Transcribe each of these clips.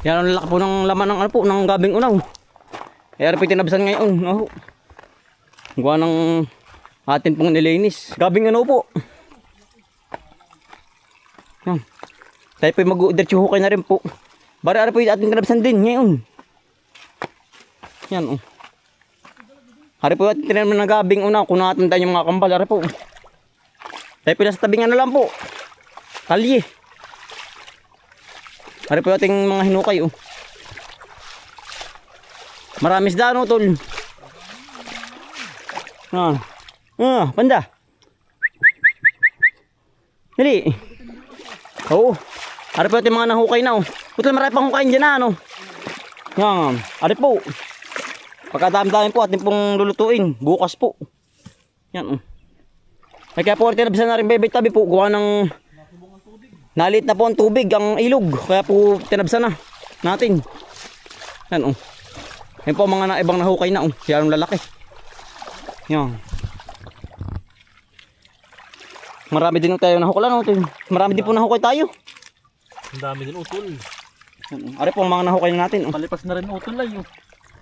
Yan ang laki po ng laman ng ano po, ng gabing unaw. Kaya rin po tinabsan ngayon. Oh. Gawa ng atin pong nilinis. Gabing unaw po. Yan. Tayo po mag-diretso hukay na rin po. Bari-ari po yung ating tinabsan din ngayon. Yan oh. Hari po ating tinabsan ng gabing unaw. Kung nakatandaan yung mga kambal, hari po. Tayo po nasa tabing ano lang po. Kalye. Hari po ating mga hinukay oh. Marami isda no tol. Panda. Dali. Oo. Hari po ating mga nahukay na oh. Putol marami pang hukayin dyan na ano. Yan. Hari po. Pagkadami-dami po ating pong lulutuin. Bukas po. Yan oh. Ay kaya po tinabsan na rin bebe tabi po. Gawa ng nalit na po ang tubig, ang ilog. Kaya po tinabsan na natin. Yan oh. Yan po mga ibang nahukay na oh. Yan ang lalaki. Yan. Marami din tayo nahukay no. Marami din po nahukay tayo. Ang dami din utol. Yan oh. Ari po ang mga nahukay na natin oh. Palipas na rin utol ay oh.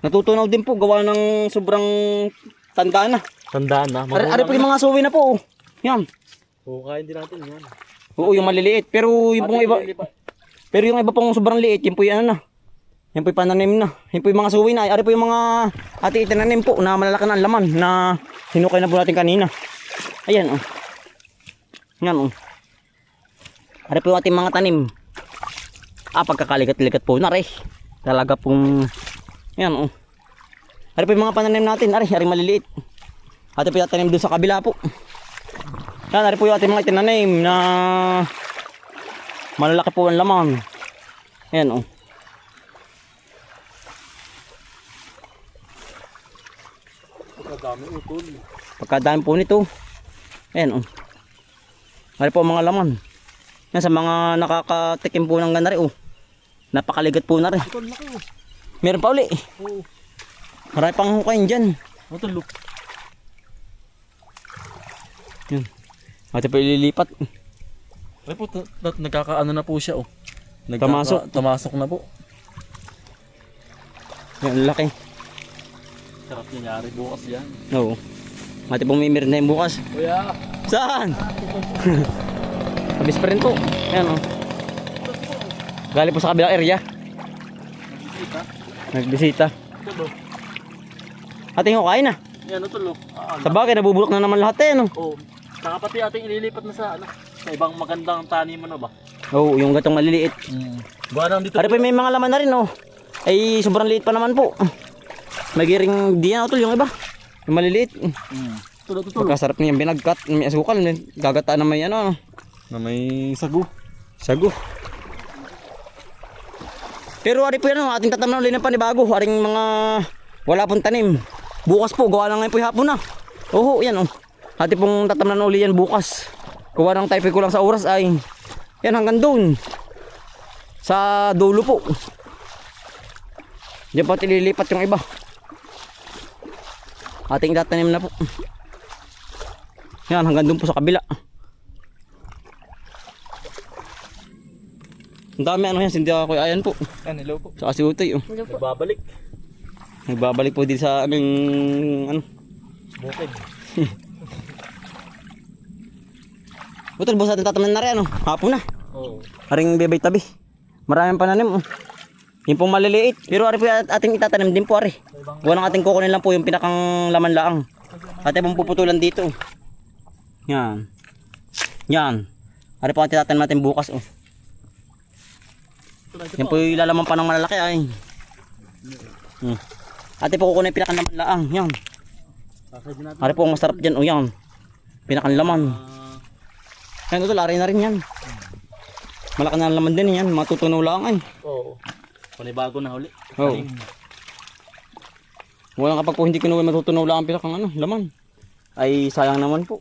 Natutunaw din po gawa ng sobrang tanda na. Tandaan na. Ari po yung mga suwi na po oh. Yan. Hukayin din natin yan. Oo, yung maliliit. Pero yung pong iba, pero yung iba pong sobrang liit, yun po yung ano na. Yan po yung pananim na. Yan po yung mga suwi na. Ari po yung mga ating itinanim po na malalaki na ang laman na hinukay na po natin kanina. Ayan oh. Yan oh. Ari po yung ating mga tanim. Pagkakalikat-likat po na rin. Talaga pong, yan oh. Ari po yung mga pananim natin. Ari maliliit. Ate po yung tanim doon sa kabila po. Yan, ari po yung ating mga itinanim na malalaki po ang laman. Ayan o. Pagkadami utol. Pagkadami po nito. Ayan o. Ari po ang mga laman. Yan sa mga nakakatikim po ng ganari o. Napakaligat po na rin. Utol laki oh. Meron pa uli. Oo. Marami pang hukayin dyan. Utol look. Yan. Ate po ililipat. Ay po, nagkakaano na po siya oh. Tamasok na po. Yan, laki. Sarap nangyari bukas yan. Oo. Ate pong may meron na yung bukas. Kuya! Saan? Abis pa rin po. Ayan o. Galing po sa kabilang area. Nagbisita. Nagbisita. Utol oh. Ating hukayin na. Yan utol oh. Sa bagay, nabubulok na naman lahat eh no. Oo. Saka pati ating ililipat na sa ano. Sa ibang magandang taniman na ba? Oo, yung gatong maliliit. Buwan lang dito. Ari pa may mga laman na rin oh. Ay sobrang liit pa naman po. May giring diyan utol yung iba. Yung maliliit. Tulo. Pagkasarap niyang binagkat, may asukal, gagataan na may ano. Na may sagu. Sago. Pero ari po yan, ating tatamnan ulit ng panibago. Aring mga wala pong tanim. Bukas po, gawa na ngayon po yung hapon na. Oo, yan oh. Ating pong tatamnan ulit yan bukas. Gawa ng type ko lang sa oras ay yan hanggang doon. Sa dulo po. Diyan po ililipat yung iba. Ating tatanim na po. Yan hanggang doon po sa kabila. Ang dami ano yan, hindi ako ayan po. Hello po. Sa kasi utoy oh. Nagbabalik. Nagbabalik po din sa aming ano. Bukid. Utol, boss ating tataman na rin ano. Hapon na. Oo. Aring bebay tabi. Maraming pananim oh. Yung pong maliliit. Pero ari po ating itatanim din po ari. Walang ating kukunin lang po yung pinakang laman laang. Ating pong puputulan dito. Yan. Yan. Ari po ating tatanim natin bukas oh. Yan po yung lalaman pa ng malalaki ay. Ate po kukunin yung pinakang laman laang. Yan. Ari po ang masarap dyan oh yan. Pinakang laman. Yan ito, lari na rin yan. Malaki na laman din yan, matutunaw lang ay. Oo. Panibago na huli. Oo. Walang kapag po hindi kinuha matutunaw lang ang pinakang ano, laman. Ay sayang naman po.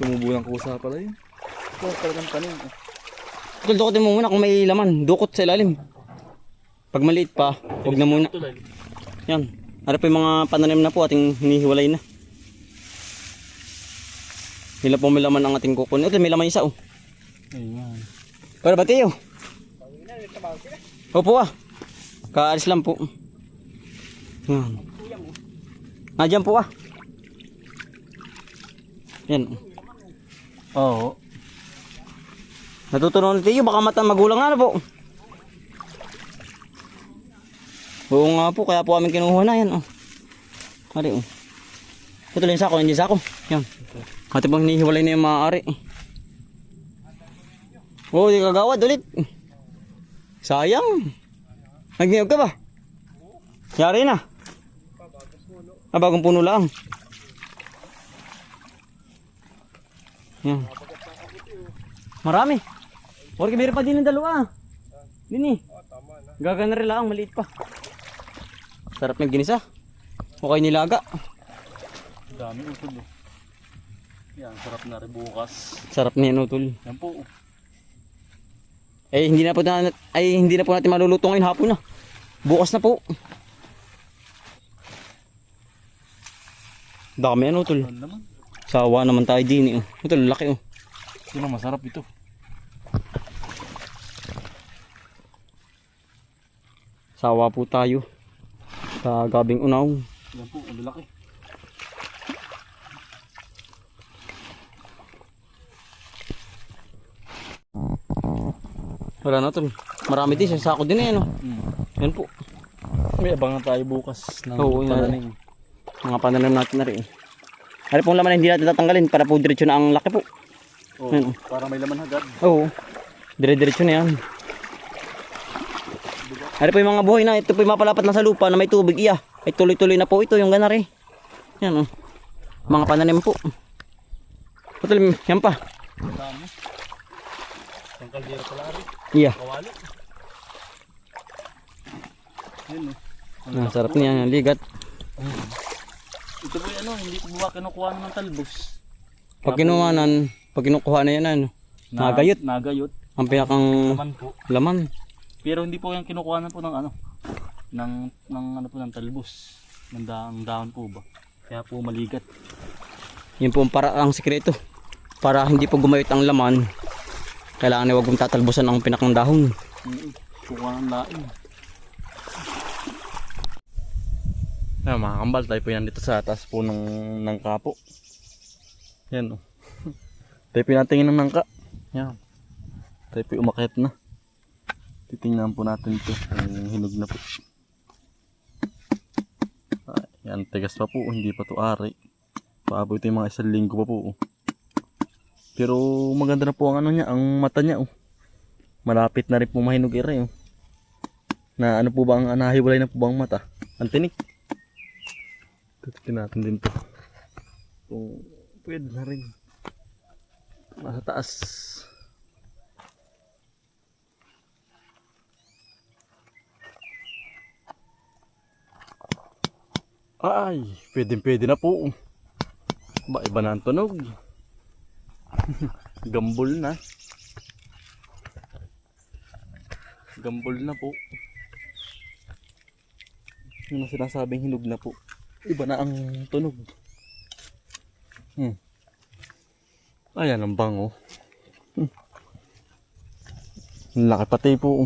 Tumubulang kusa pala yun. Ito talagang tanim. Dukutin mo muna kung may laman, dukot sa ilalim. Pag maliit pa, huwag na muna. Yan. Ano po yung mga pananim na po ating hinihiwalay na. Nila po may laman ang ating kukunin. Ito may laman isa oh. Ayan. Para ba tayo? Opo ah. Kaalis lang po. Yan. Nandiyan po ah. Yan. Oo. Natutunan ni Tiyo, baka mata magulang nga na po. Oo nga po, kaya po kami kinuha na yan. Oh. Ari oh. Ito lang yung sako, hindi sako. Yan. Ate pang hinihiwalay na yung maaari. Oo, di kagawad ulit. Sayang. Nagngiyog ka ba? Yari na. Ah, bagong puno lang. Yan. Marami. Porque meron pa din ng dalawa. Din eh. Gagana rin lang, maliit pa. Sarap ng ginisa. O kayo nilaga. Dami utol. Oh. Yan, sarap na rin bukas. Sarap na yan utol. Yan po. Hindi na po natin maluluto ngayon hapon na. Bukas na po. Dami yan utol. Ano naman? Sawa naman tayo din eh. Utol, laki oh. Sino masarap ito? Sawa po tayo. Sa gabing unaw. Yan po, ang lalaki. Wala na tol. Marami din sa sako din eh no. Yan po. May abangan tayo bukas ng Oo, yan. pananim. Mga pananim natin na rin. Ano pong laman na hindi natin tatanggalin para po diretso na ang laki po. Oo, Yan. para may laman agad. Oo. Dire-diretso na yan. Ano po yung mga buhay na ito po yung mapalapat lang sa lupa na may tubig iya. Ay tuloy-tuloy na po ito yung ganar eh. Yan oh. Mga pananim po. Putol, yan pa. Ang dami. Ang kaldero pala rin. Iya. Kawali. Yan oh. Ah, sarap niya yung ligat. Ito po yung ano, hindi po ba kinukuha ng talbos. Pag kinukuha na yan ano. Nagayot. Nagayot. Ang pinakang Laman po. laman. Pero hindi po yung kinukuha na po ng ano. Ng ano po ng talbos. Ng dahon po ba. Kaya po maligat. Yun po ang sikreto. Para hindi po gumayot ang laman. Kailangan na huwag mong tatalbusan ang pinakang dahon. Kukuha ng laing. Ayan mga kambal, tayo po yan dito sa taas po ng kapo. Yan o. Tayo po natingin ng nangka. Yan. Tayo po umakyat na. Titingnan po natin ito. Yung hinog na po. Yan, tigas pa po. Hindi pa to ari. Paabot ito yung mga 1 linggo pa po. Pero maganda na po ang ano niya, ang mata niya. Malapit na rin po mahinog ire. Na ano po ba ang nahiwalay na po ba ang mata? Ang tinik. Titignan natin din to. Kung pwede na rin. Nasa taas. Ay, pwede na po. Ba, iba na ang tunog. Gambol na. Gambol na po. Yung sinasabing hinog na po. Iba na ang tunog. Ayan ang bango. Ang laki pati po.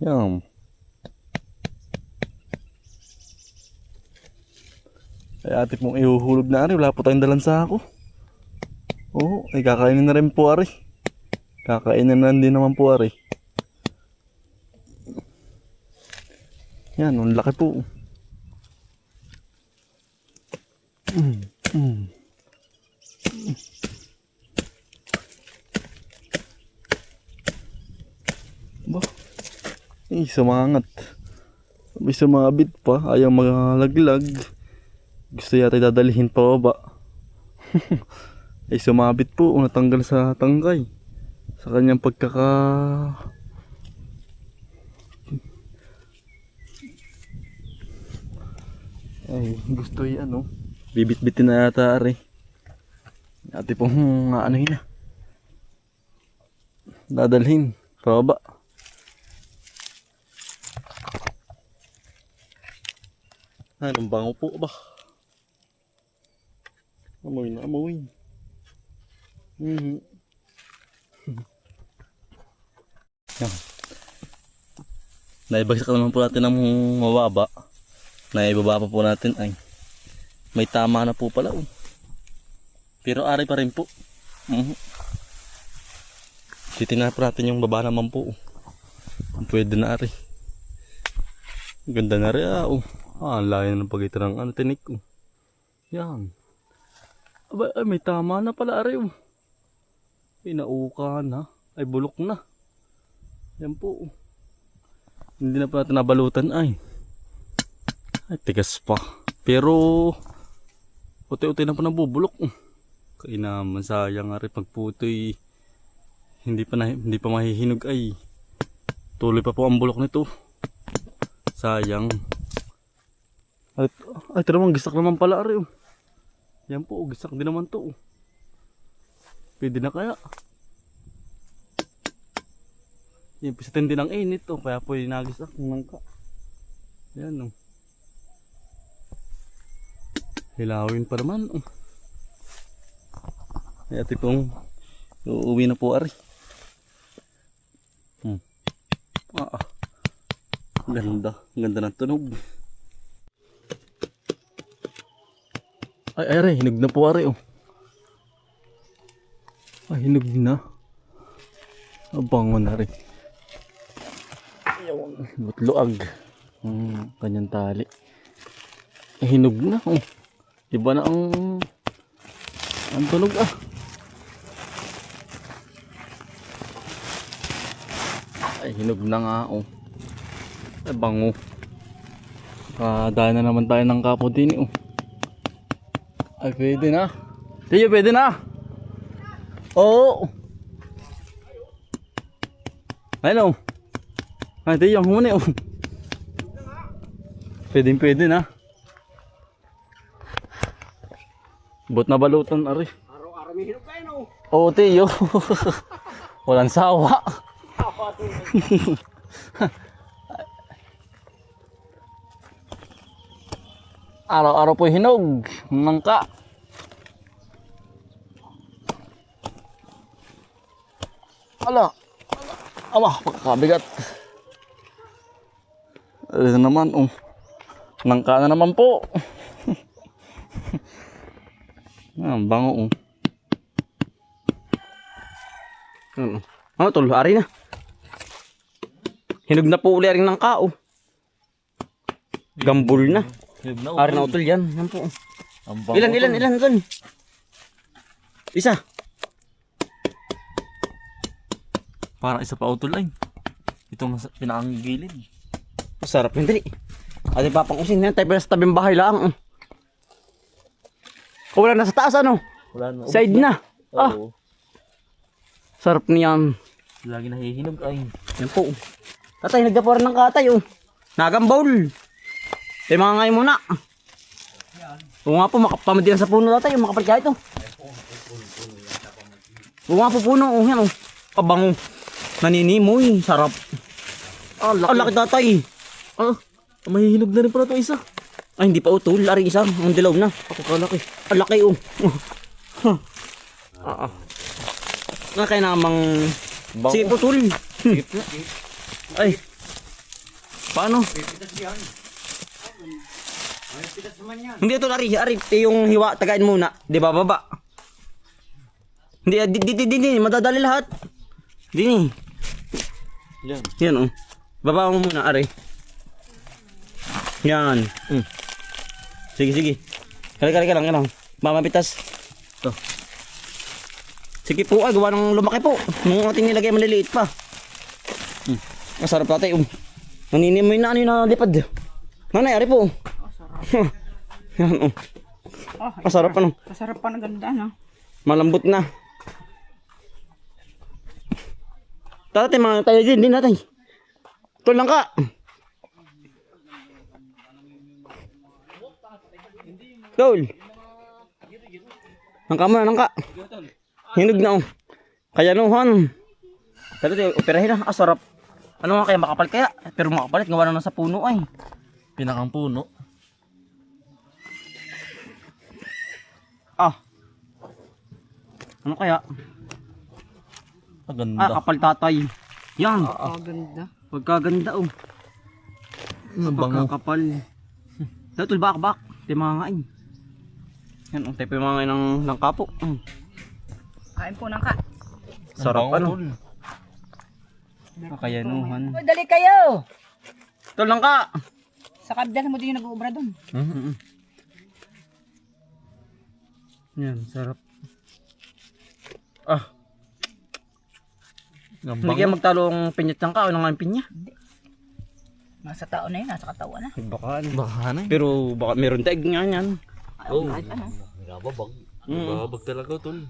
Yan. Ay ate pong ihuhulog na ari. Wala po tayong dalang sako. Oo, ay kakainin na rin po ari. Kakainin na din naman po ari. Yan, ang laki po. Ba? Sumangat. May sumabit pa. Ayaw malaglag. Gusto yata dadalihin pa baba. Ay sumabit po. Natanggal sa tangkay. Sa kanyang pagkaka... Ay gusto yan ano. Bibit-bitin na yata ari. Ate pong ano yun na. Dadalhin. Pababa. Anong bango po ba? Amoy na amoy. Yan. Naibagsak naman po natin ng mababa. Naibaba pa po natin ay may tama na po pala. Pero ari pa rin po. Titingnan po natin yung baba naman po. Pwede na ari. Ganda na rin ang layo ng pagitan ng tinik. Yan. Aba, ay, may tama na pala ari. Pinauka na. Ay bulok na. Yan po. Hindi na pa natin nabalutan ay tigas pa. Pero uti-uti na pa nabubulok. Kaya naman sayang nga rin pag putoy hindi pa mahihinog ay tuloy pa po ang bulok nito. Sayang. Ay ito naman gisak naman pala rin. Yan po, gisak din naman to. Pwede na kaya. Yan po sa tindi ng init kaya po yung nagisak ng langka. Yan hilawin pa naman Ay ito pong uuwi na po ari. Ganda ng tunog. Ay ari, hinog na po ari Ay hinog na. Abango na rin. Butluag kanyang tali. Hinog na. Iba na ang tunog Ay hinog na nga Ay bango. Dahil na naman tayo ng kapo din Ay pwede na. Tiyo pwede na. Oo. Ayun Ay tiyo yung huni Pwede na. Bot na balutan ari. Araw-araw may hinog kayo Oo tiyo. Walang sawa. Araw-araw po hinog. Nangka. Ala. Pagkakabigat. Ito naman nangka na naman po. Ang bango tol, ari na. Hinog na po uli rin ng kao. Gambol na. Ari na utol yan. Yan po. Ilan tol? Isa. Parang isa pa utol ay. Itong pinakagilid. Masarap yun dali. Ate papangusin yan. Tayo sa tabing bahay lang. Wala na sa taas Wala na. Side na. Sarap niyan. Lagi nahihinog ay. Yan po. Tatay, nagdapuran ng katay Nagambawl. Tayo mga ngayon muna. Oo nga po, makapamadilan sa puno tatay. Makapal kaya ito. Oo nga po puno. Yan Kabango. Naninimoy. Sarap. Laki tatay. Mahihinog na rin pala ito isa. Ay, hindi pa utol. Ari isa. Ang dilaw na. Ako kalaki. Laki Nga kaya namang sige po tol. Ay. Paano? Hindi ito ari yung hiwa tagain muna. Di ba baba? Hindi madadali lahat. Dini. Yan Baba mo muna ari. Yan. Sige. Kali lang. Mamapitas. Sige po gawa ng lumaki po. Nung ating nilagay maliliit pa. Masarap tatay Naninimoy na yung nalipad. Nanay, ari po. Sarap. Yan Masarap Masarap pa na ganda Malambot na. Tatay, mga tayo din natay. Ito lang ka. Tol. Nangka mo na, nangka. Hinog na Kaya Pero operahin na, sarap. Ano nga kaya, makapal kaya? Pero makapalit, gawa na sa puno ay. Pinakang puno. Ano kaya? Maganda. Kapal tatay. Yan. Ganda. Pagkaganda oh. Ang bango. Pagkakapal. Datul bak-bak. Tayo mga ngain. Yan, ang tayo mga ngain ng kapo. Kain po ng ka. Sarap ano. Kakayanuhan. O, dali kayo! Tol lang ka. Sa kabila mo din yung nag-uubra doon. Yan, sarap. Ang Hindi kaya magtalong pinyat lang ka o nang pinya. Nasa tao na yun, nasa katawan na. Baka Baka na eh. Pero baka meron taig nga yan. Oh. Kahit ano. Babag. Babag talaga tol.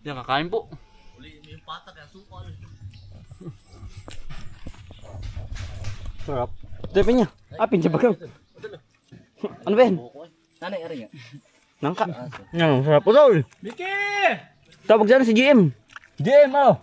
Yan, kakain po. Sarap. Ito yung pinya. Pinya bagang. Ano ba yan? Tanay, aray nga. Nangka. Yan, sarap po tol. Tawag dyan si GM. GM oh.